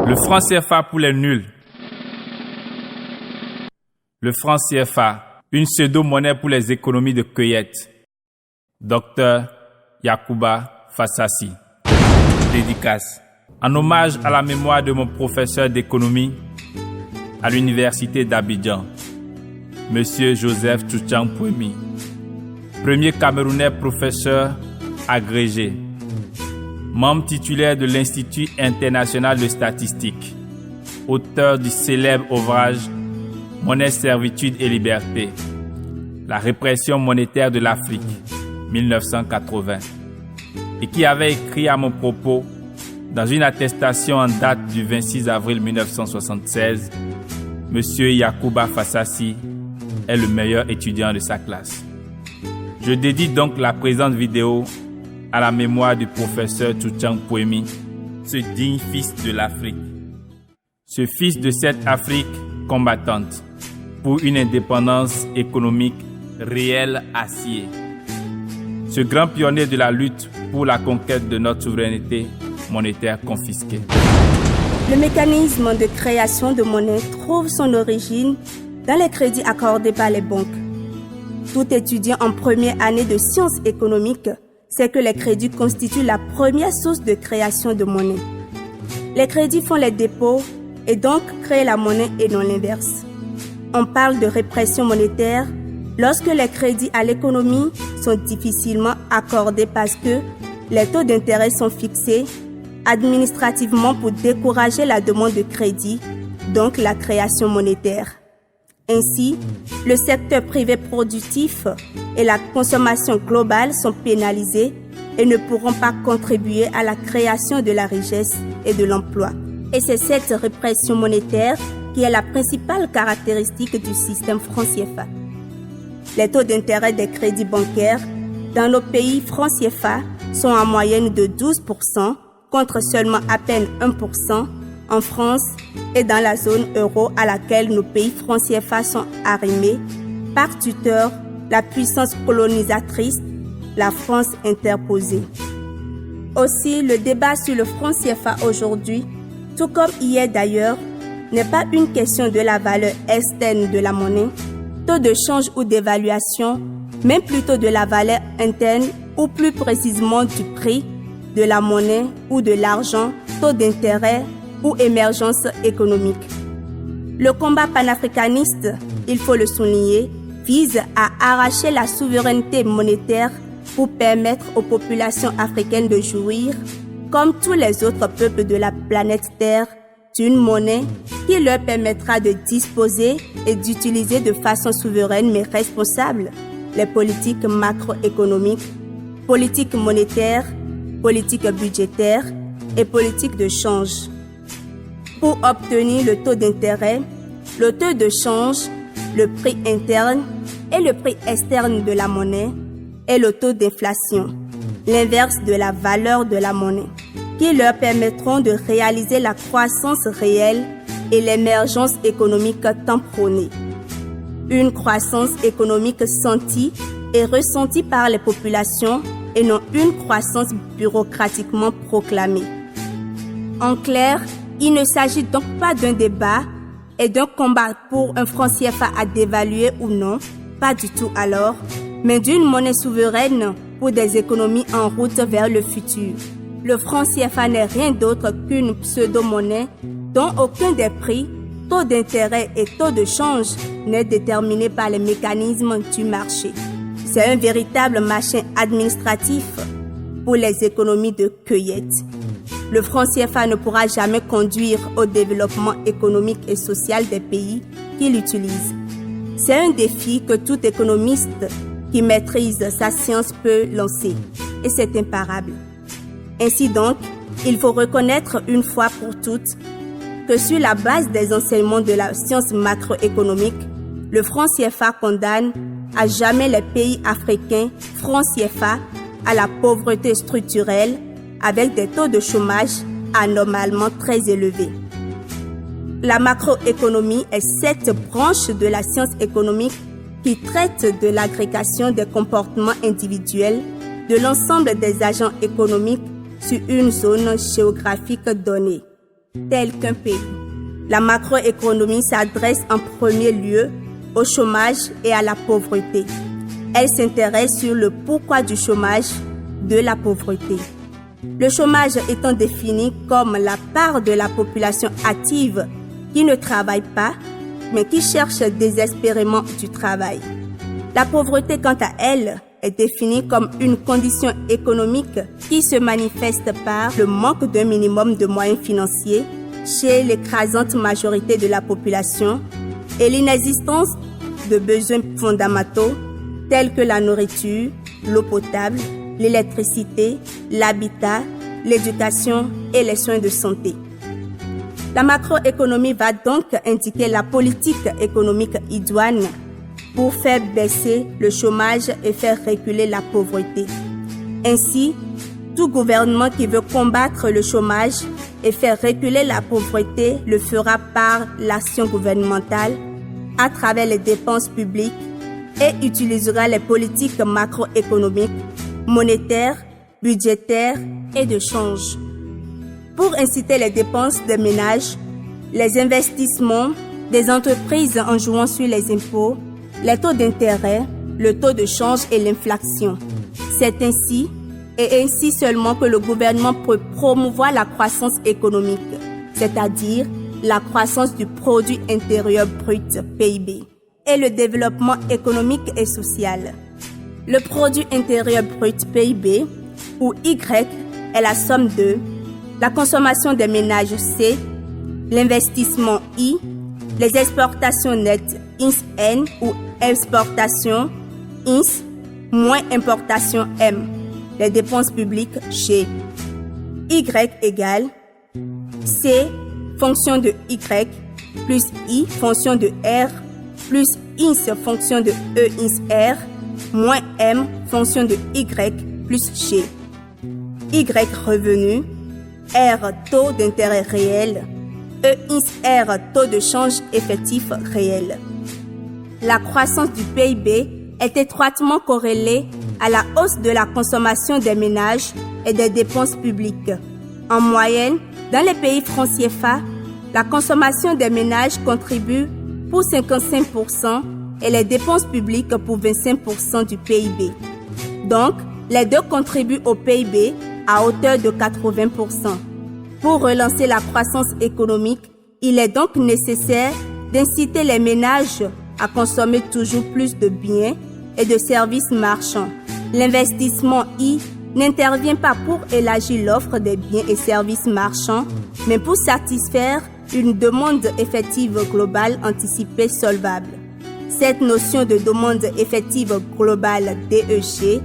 Le franc CFA pour les nuls. Le franc CFA, une pseudo-monnaie pour les économies de cueillette. Docteur Yacouba Fassassi. Dédicace. En hommage à la mémoire de mon professeur d'économie à l'université d'Abidjan, Monsieur Joseph Tchouchang Pouemi, premier Camerounais professeur agrégé, membre titulaire de l'Institut international de statistique, auteur du célèbre ouvrage Monnaie, servitude et liberté, la répression monétaire de l'Afrique, 1980, et qui avait écrit à mon propos dans une attestation en date du 26 avril 1976, Monsieur Yacouba Fassassi est le meilleur étudiant de sa classe. Je dédie donc la présente vidéo à la mémoire du professeur Tchouchang Pouemi, ce digne fils de l'Afrique, ce fils de cette Afrique combattante pour une indépendance économique réelle acier, ce grand pionnier de la lutte pour la conquête de notre souveraineté monétaire confisquée. Le mécanisme de création de monnaie trouve son origine dans les crédits accordés par les banques. Tout étudiant en première année de sciences économiques sait que les crédits constituent la première source de création de monnaie. Les crédits font les dépôts et donc créent la monnaie et non l'inverse. On parle de répression monétaire lorsque les crédits à l'économie sont difficilement accordés parce que les taux d'intérêt sont fixés administrativement pour décourager la demande de crédit, donc la création monétaire. Ainsi, le secteur privé productif et la consommation globale sont pénalisés et ne pourront pas contribuer à la création de la richesse et de l'emploi. Et c'est cette répression monétaire qui est la principale caractéristique du système franc CFA. Les taux d'intérêt des crédits bancaires dans nos pays francs CFA sont en moyenne de 12%, contre seulement à peine 1% en France et dans la zone euro à laquelle nos pays francs CFA sont arrimés par tuteur la puissance colonisatrice, la France interposée. Aussi, le débat sur le franc CFA aujourd'hui, tout comme hier d'ailleurs, n'est pas une question de la valeur externe de la monnaie, taux de change ou d'évaluation, mais plutôt de la valeur interne ou plus précisément du prix de la monnaie ou de l'argent, taux d'intérêt ou émergence économique. Le combat panafricaniste, il faut le souligner, vise à arracher la souveraineté monétaire pour permettre aux populations africaines de jouir, comme tous les autres peuples de la planète Terre, d'une monnaie qui leur permettra de disposer et d'utiliser de façon souveraine mais responsable les politiques macroéconomiques, politiques monétaires, politique budgétaire et politique de change. Pour obtenir le taux d'intérêt, le taux de change, le prix interne et le prix externe de la monnaie et le taux d'inflation, l'inverse de la valeur de la monnaie, qui leur permettront de réaliser la croissance réelle et l'émergence économique tant prônée. Une croissance économique sentie et ressentie par les populations et non une croissance bureaucratiquement proclamée. En clair, il ne s'agit donc pas d'un débat et d'un combat pour un franc CFA à dévaluer ou non, pas du tout alors, mais d'une monnaie souveraine pour des économies en route vers le futur. Le franc CFA n'est rien d'autre qu'une pseudo-monnaie dont aucun des prix, taux d'intérêt et taux de change n'est déterminé par les mécanismes du marché. C'est un véritable machin administratif pour les économies de cueillette. Le franc CFA ne pourra jamais conduire au développement économique et social des pays qui l'utilisent. C'est un défi que tout économiste qui maîtrise sa science peut lancer, et c'est imparable. Ainsi donc, il faut reconnaître une fois pour toutes que sur la base des enseignements de la science macroéconomique, le franc CFA condamne à jamais les pays africains francs CFA à la pauvreté structurelle avec des taux de chômage anormalement très élevés. La macroéconomie est cette branche de la science économique qui traite de l'agrégation des comportements individuels de l'ensemble des agents économiques sur une zone géographique donnée, telle qu'un pays. La macroéconomie s'adresse en premier lieu au chômage et à la pauvreté. Elle s'intéresse sur le pourquoi du chômage, de la pauvreté. Le chômage étant défini comme la part de la population active qui ne travaille pas, mais qui cherche désespérément du travail. La pauvreté, quant à elle, est définie comme une condition économique qui se manifeste par le manque d'un minimum de moyens financiers chez l'écrasante majorité de la population et l'inexistence de besoins fondamentaux tels que la nourriture, l'eau potable, l'électricité, l'habitat, l'éducation et les soins de santé. La macroéconomie va donc indiquer la politique économique idoine pour faire baisser le chômage et faire reculer la pauvreté. Ainsi, tout gouvernement qui veut combattre le chômage et faire reculer la pauvreté le fera par l'action gouvernementale à travers les dépenses publiques et utilisera les politiques macroéconomiques, monétaires, budgétaires et de change. Pour inciter les dépenses des ménages, les investissements des entreprises en jouant sur les impôts, les taux d'intérêt, le taux de change et l'inflation. C'est ainsi et ainsi seulement que le gouvernement peut promouvoir la croissance économique, c'est-à-dire la croissance du produit intérieur brut PIB et le développement économique et social. Le produit intérieur brut PIB, ou Y, est la somme de la consommation des ménages C, l'investissement I, les exportations nettes INS-N ou exportations INS moins importation M, les dépenses publiques G. Y égale C fonction de Y plus I fonction de R plus INS fonction de E INS R moins M fonction de Y plus G. Y revenu, R taux d'intérêt réel, E INS R taux de change effectif réel. La croissance du PIB est étroitement corrélée à la hausse de la consommation des ménages et des dépenses publiques. En moyenne, dans les pays francs CFA, la consommation des ménages contribue pour 55% et les dépenses publiques pour 25% du PIB. Donc, les deux contribuent au PIB à hauteur de 80%. Pour relancer la croissance économique, il est donc nécessaire d'inciter les ménages à consommer toujours plus de biens et de services marchands. L'investissement I n'intervient pas pour élargir l'offre des biens et services marchands, mais pour satisfaire une demande effective globale anticipée solvable. Cette notion de demande effective globale DEG,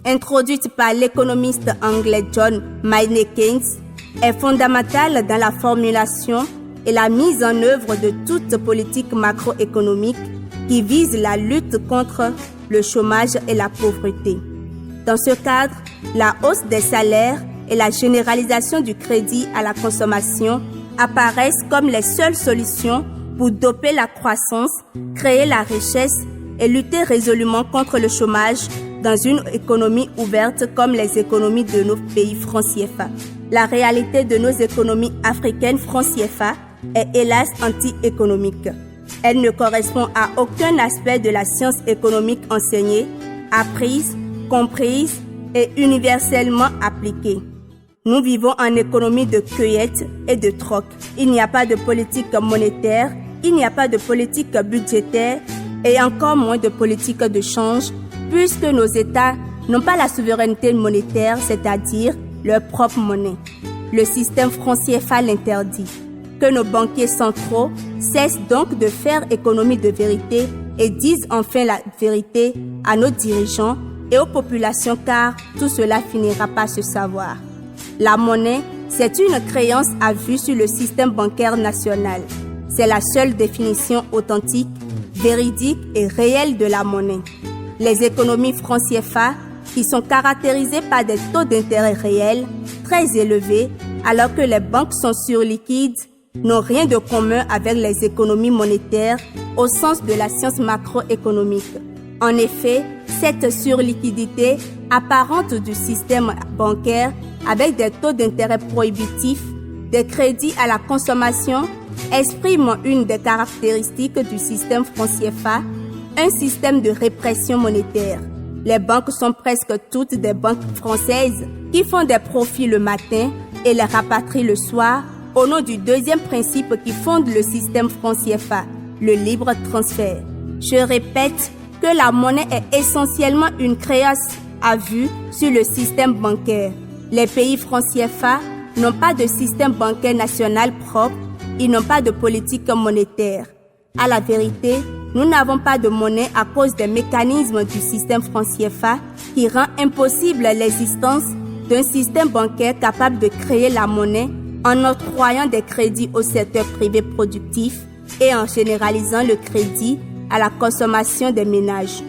introduite par l'économiste anglais John Maynard Keynes, est fondamentale dans la formulation et la mise en œuvre de toute politique macroéconomique qui vise la lutte contre le chômage et la pauvreté. Dans ce cadre, la hausse des salaires et la généralisation du crédit à la consommation apparaissent comme les seules solutions pour doper la croissance, créer la richesse et lutter résolument contre le chômage dans une économie ouverte comme les économies de nos pays francs CFA. La réalité de nos économies africaines francs CFA est hélas anti-économique. Elle ne correspond à aucun aspect de la science économique enseignée, apprise, comprise et universellement appliquée. Nous vivons en économie de cueillette et de troc. Il n'y a pas de politique monétaire, il n'y a pas de politique budgétaire et encore moins de politique de change, puisque nos États n'ont pas la souveraineté monétaire, c'est-à-dire leur propre monnaie. Le système franc CFA l'interdit. Que nos banquiers centraux cessent donc de faire économie de vérité et disent enfin la vérité à nos dirigeants et aux populations, car tout cela finira par se savoir. La monnaie, c'est une créance à vue sur le système bancaire national. C'est la seule définition authentique, véridique et réelle de la monnaie. Les économies francs CFA, qui sont caractérisées par des taux d'intérêt réels très élevés, alors que les banques sont surliquides, n'ont rien de commun avec les économies monétaires au sens de la science macroéconomique. En effet, cette surliquidité apparente du système bancaire avec des taux d'intérêt prohibitifs, des crédits à la consommation, exprime une des caractéristiques du système franc CFA, un système de répression monétaire. Les banques sont presque toutes des banques françaises qui font des profits le matin et les rapatrient le soir au nom du deuxième principe qui fonde le système franc CFA, le libre transfert. Je répète que la monnaie est essentiellement une créance à vue sur le système bancaire. Les pays francs CFA n'ont pas de système bancaire national propre, ils n'ont pas de politique monétaire. À la vérité, nous n'avons pas de monnaie à cause des mécanismes du système franc CFA qui rend impossible l'existence d'un système bancaire capable de créer la monnaie en octroyant des crédits au secteur privé productif et en généralisant le crédit à la consommation des ménages.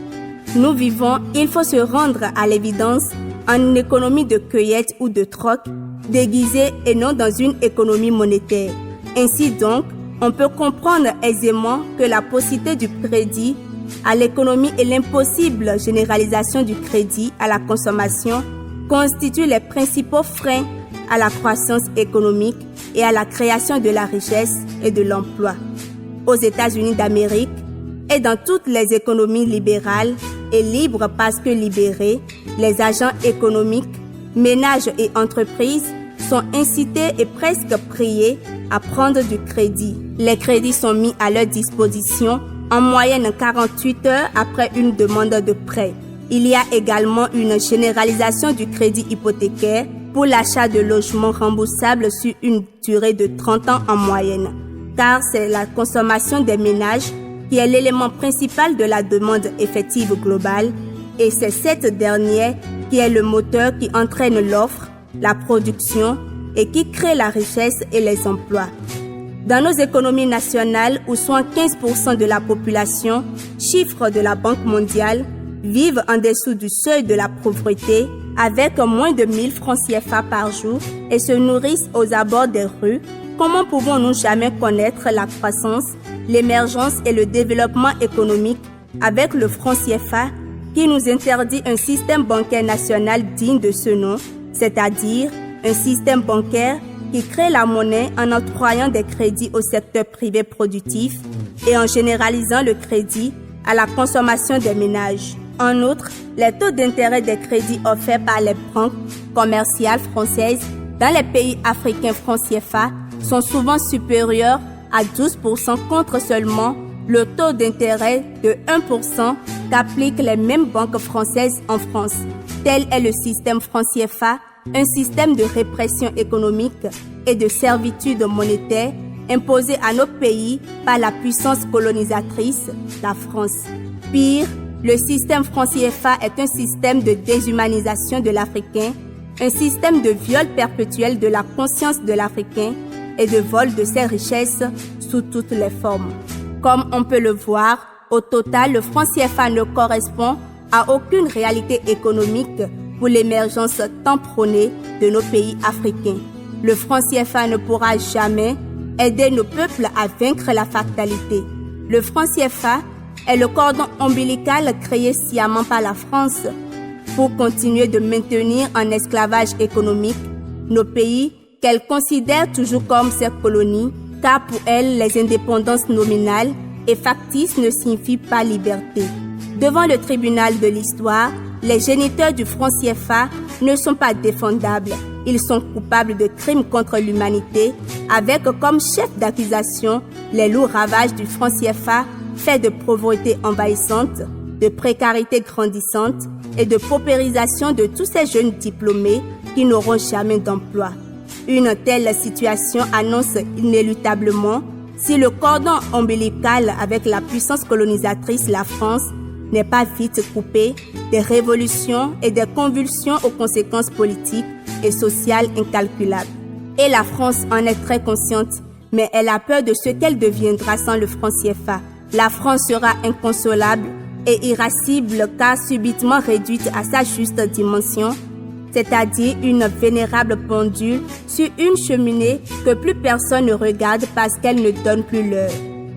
Nous vivons, il faut se rendre à l'évidence, en une économie de cueillette ou de troc, déguisée et non dans une économie monétaire. Ainsi donc, on peut comprendre aisément que la paucité du crédit à l'économie et l'impossible généralisation du crédit à la consommation constituent les principaux freins à la croissance économique et à la création de la richesse et de l'emploi. Aux États-Unis d'Amérique et dans toutes les économies libérales et libres parce que libérées, les agents économiques, ménages et entreprises sont incités et presque priés à prendre du crédit. Les crédits sont mis à leur disposition en moyenne 48 heures après une demande de prêt. Il y a également une généralisation du crédit hypothécaire pour l'achat de logements remboursables sur une durée de 30 ans en moyenne, car c'est la consommation des ménages qui est l'élément principal de la demande effective globale et c'est cette dernière qui est le moteur qui entraîne l'offre, la production et qui crée la richesse et les emplois. Dans nos économies nationales où 75% de la population, chiffre de la Banque mondiale, vivent en dessous du seuil de la pauvreté avec moins de 1000 francs CFA par jour et se nourrissent aux abords des rues, comment pouvons-nous jamais connaître la croissance, l'émergence et le développement économique avec le franc CFA qui nous interdit un système bancaire national digne de ce nom, c'est-à-dire un système bancaire qui crée la monnaie en octroyant des crédits au secteur privé productif et en généralisant le crédit à la consommation des ménages. En outre, les taux d'intérêt des crédits offerts par les banques commerciales françaises dans les pays africains francs CFA sont souvent supérieurs à 12% contre seulement le taux d'intérêt de 1% qu'appliquent les mêmes banques françaises en France. Tel est le système franc CFA, un système de répression économique et de servitude monétaire imposé à nos pays par la puissance colonisatrice, la France. Pire, le système franc CFA est un système de déshumanisation de l'Africain, un système de viol perpétuel de la conscience de l'Africain et de vol de ses richesses sous toutes les formes. Comme on peut le voir, au total, le franc CFA ne correspond à aucune réalité économique pour l'émergence tant prônée de nos pays africains. Le franc CFA ne pourra jamais aider nos peuples à vaincre la fatalité. Le franc CFA est le cordon ombilical créé sciemment par la France pour continuer de maintenir en esclavage économique nos pays qu'elle considère toujours comme ses colonies, car pour elle, les indépendances nominales et factices ne signifient pas liberté. Devant le tribunal de l'histoire, les géniteurs du franc CFA ne sont pas défendables. Ils sont coupables de crimes contre l'humanité, avec comme chef d'accusation les lourds ravages du franc CFA faits de pauvreté envahissante, de précarité grandissante et de paupérisation de tous ces jeunes diplômés qui n'auront jamais d'emploi. Une telle situation annonce inéluctablement, si le cordon ombilical avec la puissance colonisatrice, la France, n'est pas vite coupé, des révolutions et des convulsions aux conséquences politiques et sociales incalculables. Et la France en est très consciente, mais elle a peur de ce qu'elle deviendra sans le franc CFA. La France sera inconsolable et irascible car subitement réduite à sa juste dimension, c'est-à-dire une vénérable pendule sur une cheminée que plus personne ne regarde parce qu'elle ne donne plus l'heure.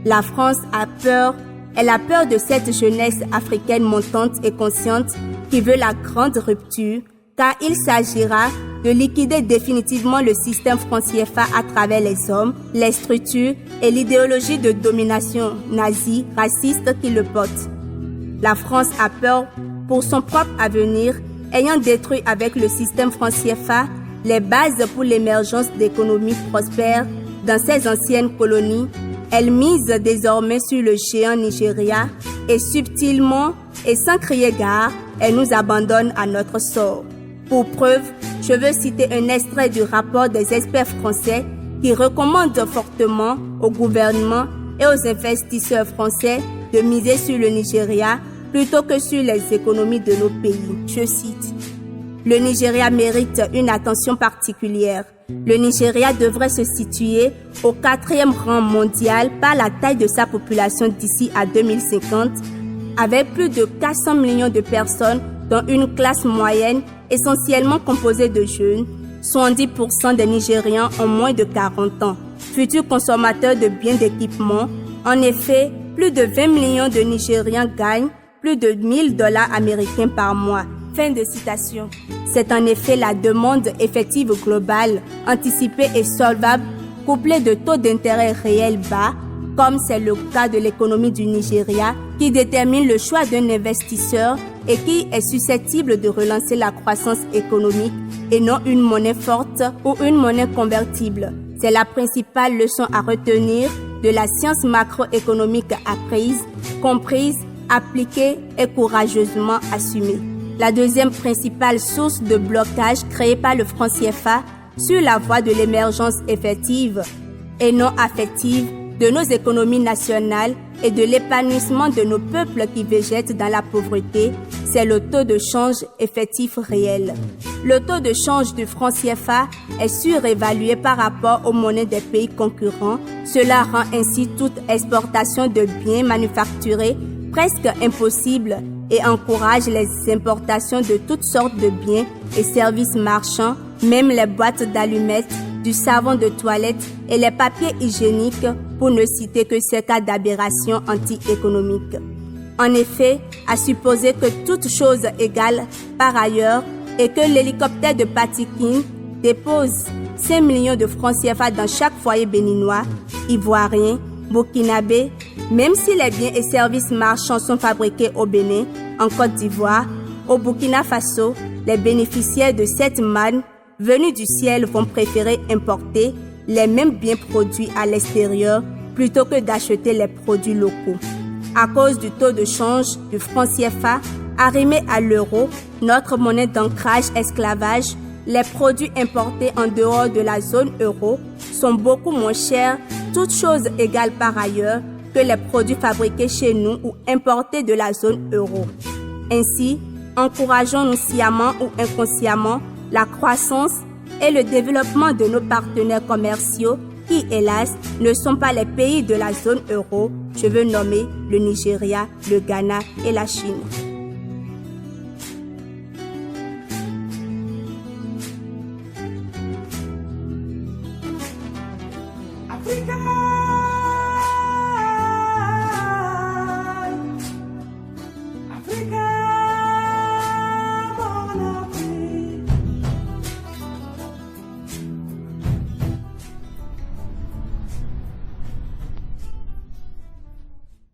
La France a peur, elle a peur de cette jeunesse africaine montante et consciente qui veut la grande rupture, car il s'agira de liquider définitivement le système franc CFA à travers les hommes, les structures et l'idéologie de domination nazie, raciste qui le porte. La France a peur pour son propre avenir, ayant détruit avec le système franc CFA les bases pour l'émergence d'économies prospères dans ses anciennes colonies. Elle mise désormais sur le géant Nigeria et subtilement et sans crier gare, elle nous abandonne à notre sort. Pour preuve, je veux citer un extrait du rapport des experts français qui recommandent fortement au gouvernement et aux investisseurs français de miser sur le Nigeria plutôt que sur les économies de nos pays. Je cite: « Le Nigeria mérite une attention particulière. Le Nigeria devrait se situer au 4e rang mondial par la taille de sa population d'ici à 2050, avec plus de 400 millions de personnes dont une classe moyenne essentiellement composée de jeunes. 70% des Nigérians ont moins de 40 ans, futurs consommateurs de biens d'équipement. En effet, plus de 20 millions de Nigérians gagnent plus de $1000 américains par mois. » Fin de citation. C'est en effet la demande effective globale, anticipée et solvable, couplée de taux d'intérêt réels bas, comme c'est le cas de l'économie du Nigeria, qui détermine le choix d'un investisseur et qui est susceptible de relancer la croissance économique et non une monnaie forte ou une monnaie convertible. C'est la principale leçon à retenir de la science macroéconomique apprise, comprise, appliquée et courageusement assumée. La deuxième principale source de blocage créée par le franc CFA sur la voie de l'émergence effective et non affective de nos économies nationales et de l'épanouissement de nos peuples qui végètent dans la pauvreté, c'est le taux de change effectif réel. Le taux de change du franc CFA est surévalué par rapport aux monnaies des pays concurrents. Cela rend ainsi toute exportation de biens manufacturés presque impossible et encourage les importations de toutes sortes de biens et services marchands, même les boîtes d'allumettes, du savon de toilette et les papiers hygiéniques, pour ne citer que ces cas d'aberration anti-économique. En effet, à supposer que toutes choses égales par ailleurs et que l'hélicoptère de Patikin dépose 5 millions de francs CFA dans chaque foyer béninois, ivoirien, burkinabé, même si les biens et services marchands sont fabriqués au Bénin, en Côte d'Ivoire, au Burkina Faso, les bénéficiaires de cette manne venus du ciel vont préférer importer les mêmes biens produits à l'extérieur plutôt que d'acheter les produits locaux. À cause du taux de change du franc CFA arrimé à l'euro, notre monnaie d'ancrage esclavage, les produits importés en dehors de la zone euro sont beaucoup moins chers, toutes choses égales par ailleurs, que les produits fabriqués chez nous ou importés de la zone euro. Ainsi, encourageons-nous sciemment ou inconsciemment la croissance et le développement de nos partenaires commerciaux qui, hélas, ne sont pas les pays de la zone euro. Je veux nommer le Nigeria, le Ghana et la Chine.